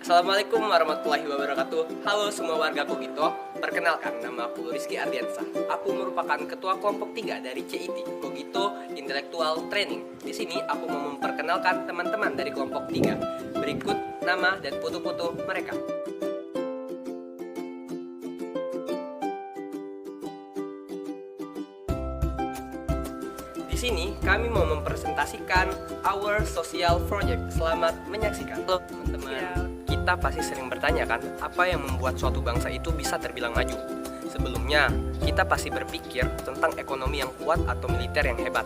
Assalamualaikum warahmatullahi wabarakatuh. Halo semua warga Kogito. Perkenalkan, nama aku Rizky Ardiansah. Aku merupakan ketua kelompok 3 dari CIT, Kogito Intellectual Training. Di sini aku mau memperkenalkan teman-teman dari kelompok 3. Berikut nama dan foto-foto mereka. Di sini kami mau mempresentasikan our social project. Selamat menyaksikan. Teman-teman, kita pasti sering bertanya kan, apa yang membuat suatu bangsa itu bisa terbilang maju? Sebelumnya, kita pasti berpikir tentang ekonomi yang kuat atau militer yang hebat.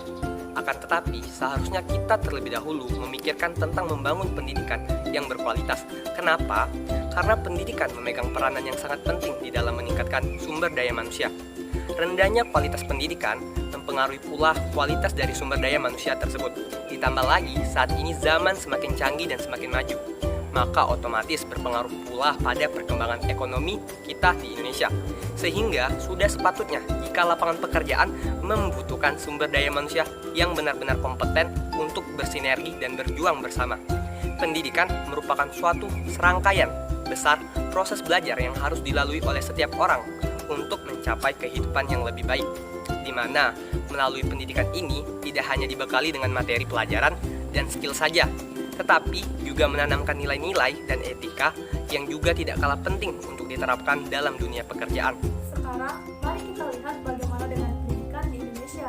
Akan tetapi, seharusnya kita terlebih dahulu memikirkan tentang membangun pendidikan yang berkualitas. Kenapa? Karena pendidikan memegang peranan yang sangat penting di dalam meningkatkan sumber daya manusia. Rendahnya kualitas pendidikan mempengaruhi pula kualitas dari sumber daya manusia tersebut. Ditambah lagi, saat ini zaman semakin canggih dan semakin maju, maka otomatis berpengaruh pula pada perkembangan ekonomi kita di Indonesia. Sehingga sudah sepatutnya jika lapangan pekerjaan membutuhkan sumber daya manusia yang benar-benar kompeten untuk bersinergi dan berjuang bersama. Pendidikan merupakan suatu serangkaian besar proses belajar yang harus dilalui oleh setiap orang untuk mencapai kehidupan yang lebih baik, di mana melalui pendidikan ini tidak hanya dibekali dengan materi pelajaran dan skill saja, tetapi juga menanamkan nilai-nilai dan etika yang juga tidak kalah penting untuk diterapkan dalam dunia pekerjaan. Sekarang, mari kita lihat bagaimana dengan pendidikan di Indonesia.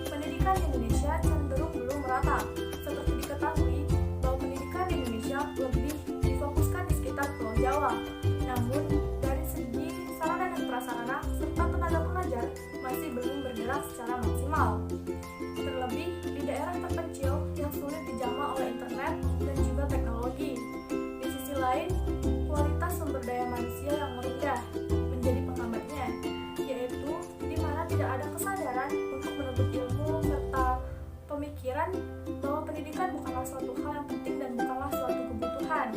Pendidikan di Indonesia cenderung belum merata. Seperti diketahui bahwa pendidikan di Indonesia lebih difokuskan di sekitar Pulau Jawa. Namun, dari segi sarana dan prasarana serta tenaga pengajar masih belum bergerak secara maksimal. Terlebih di daerah terpencil yang sulit dijamah oleh internet dan juga teknologi. Di sisi lain, kualitas sumber daya manusia yang rendah menjadi penghambatnya, yaitu di mana tidak ada kesadaran untuk menuntut ilmu serta pemikiran bahwa pendidikan bukanlah suatu hal yang penting dan bukanlah suatu kebutuhan.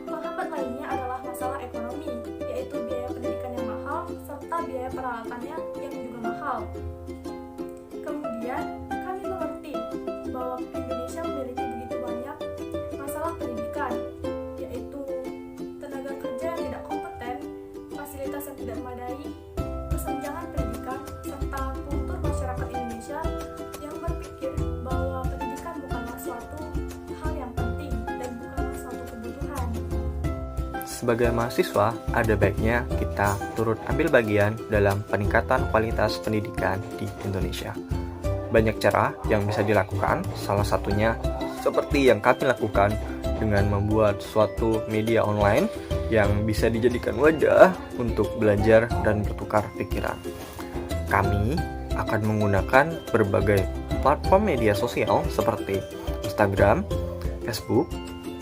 Penghambat lainnya adalah masalah ekonomi, yaitu biaya pendidikan yang mahal serta biaya peralatannya yang juga mahal. Kemudian, kami mengerti bahwa Indonesia memiliki begitu banyak masalah pendidikan, yaitu tenaga kerja yang tidak kompeten, fasilitas yang tidak memadai, kesenjangan pendidikan, serta kultur masyarakat Indonesia yang berpikir bahwa pendidikan bukanlah suatu hal yang penting dan bukanlah suatu kebutuhan. Sebagai mahasiswa, ada baiknya kita turut ambil bagian dalam peningkatan kualitas pendidikan di Indonesia. Banyak cara yang bisa dilakukan, salah satunya seperti yang kami lakukan dengan membuat suatu media online yang bisa dijadikan wadah untuk belajar dan bertukar pikiran. Kami akan menggunakan berbagai platform media sosial seperti Instagram, Facebook,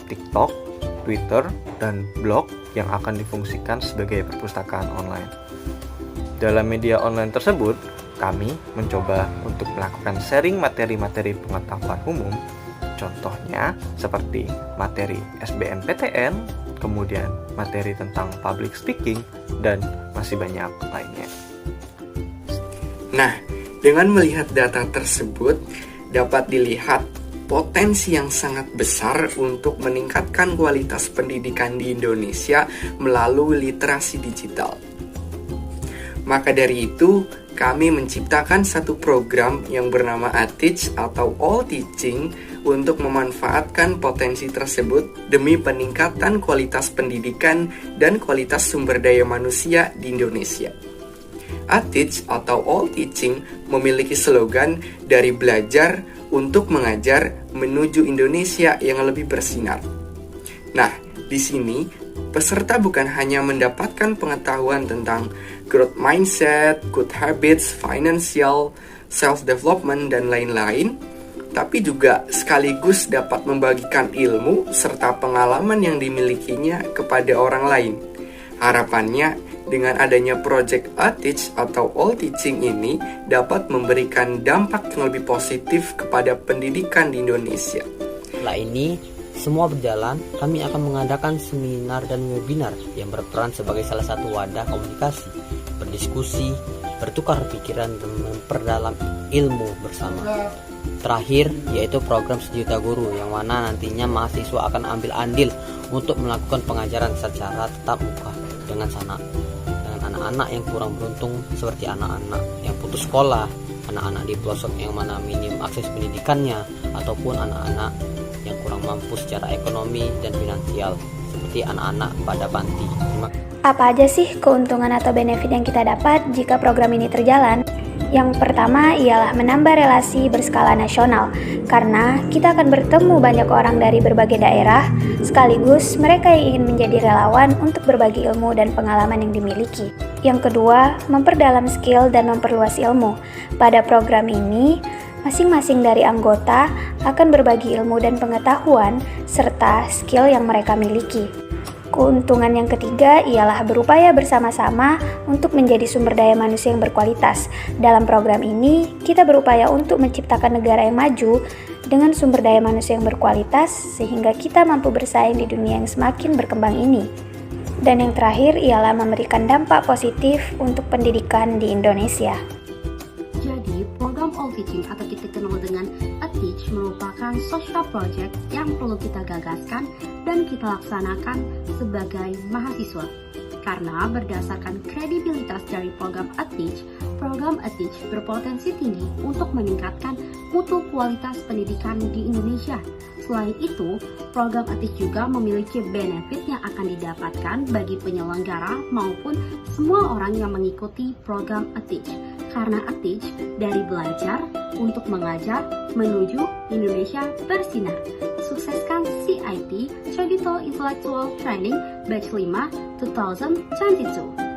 TikTok, Twitter, dan blog yang akan difungsikan sebagai perpustakaan online. Dalam media online tersebut, kami mencoba untuk melakukan sharing materi-materi pengetahuan umum, contohnya seperti materi SBMPTN, kemudian materi tentang public speaking, dan masih banyak lainnya. Nah, dengan melihat data tersebut, dapat dilihat potensi yang sangat besar untuk meningkatkan kualitas pendidikan di Indonesia melalui literasi digital. Maka dari itu, kami menciptakan satu program yang bernama ATEACH atau All Teaching untuk memanfaatkan potensi tersebut demi peningkatan kualitas pendidikan dan kualitas sumber daya manusia di Indonesia. ATEACH atau All Teaching memiliki slogan dari belajar untuk mengajar menuju Indonesia yang lebih bersinar. Nah, di sini peserta bukan hanya mendapatkan pengetahuan tentang growth mindset, good habits, financial, self-development, dan lain-lain, tapi juga sekaligus dapat membagikan ilmu serta pengalaman yang dimilikinya kepada orang lain. Harapannya, dengan adanya Project ATEACH atau All Teaching ini dapat memberikan dampak yang lebih positif kepada pendidikan di Indonesia. Setelah ini, semua berjalan, kami akan mengadakan seminar dan webinar yang berperan sebagai salah satu wadah komunikasi, berdiskusi, bertukar pikiran dan memperdalam ilmu bersama. Terakhir yaitu program Sejuta Guru, yang mana nantinya mahasiswa akan ambil andil untuk melakukan pengajaran secara tatap muka dengan anak-anak yang kurang beruntung, seperti anak-anak yang putus sekolah, anak-anak di pelosok yang mana minim akses pendidikannya, ataupun anak-anak yang kurang mampu secara ekonomi dan finansial, seperti anak-anak pada panti. Apa aja sih keuntungan atau benefit yang kita dapat jika program ini terjalan? Yang pertama ialah menambah relasi berskala nasional, karena kita akan bertemu banyak orang dari berbagai daerah, sekaligus mereka yang ingin menjadi relawan untuk berbagi ilmu dan pengalaman yang dimiliki. Yang kedua, memperdalam skill dan memperluas ilmu. Pada program ini, masing-masing dari anggota akan berbagi ilmu dan pengetahuan serta skill yang mereka miliki. Keuntungan yang ketiga ialah berupaya bersama-sama untuk menjadi sumber daya manusia yang berkualitas. Dalam program ini, kita berupaya untuk menciptakan negara yang maju dengan sumber daya manusia yang berkualitas sehingga kita mampu bersaing di dunia yang semakin berkembang ini. Dan yang terakhir ialah memberikan dampak positif untuk pendidikan di Indonesia. Jadi, program All Teaching atau kita kenal dengan A-Teach merupakan social project yang perlu kita gagaskan dan kita laksanakan sebagai mahasiswa. Karena berdasarkan kredibilitas dari program A-Teach berpotensi tinggi untuk meningkatkan mutu kualitas pendidikan di Indonesia. Selain itu, program A-Teach juga memiliki benefit yang akan didapatkan bagi penyelenggara maupun semua orang yang mengikuti program A-Teach. Karena A-Teach dari belajar untuk mengajar menuju Indonesia bersinar. Sukseskan CIT, Cogito Intellectual Training Batch 5 2022.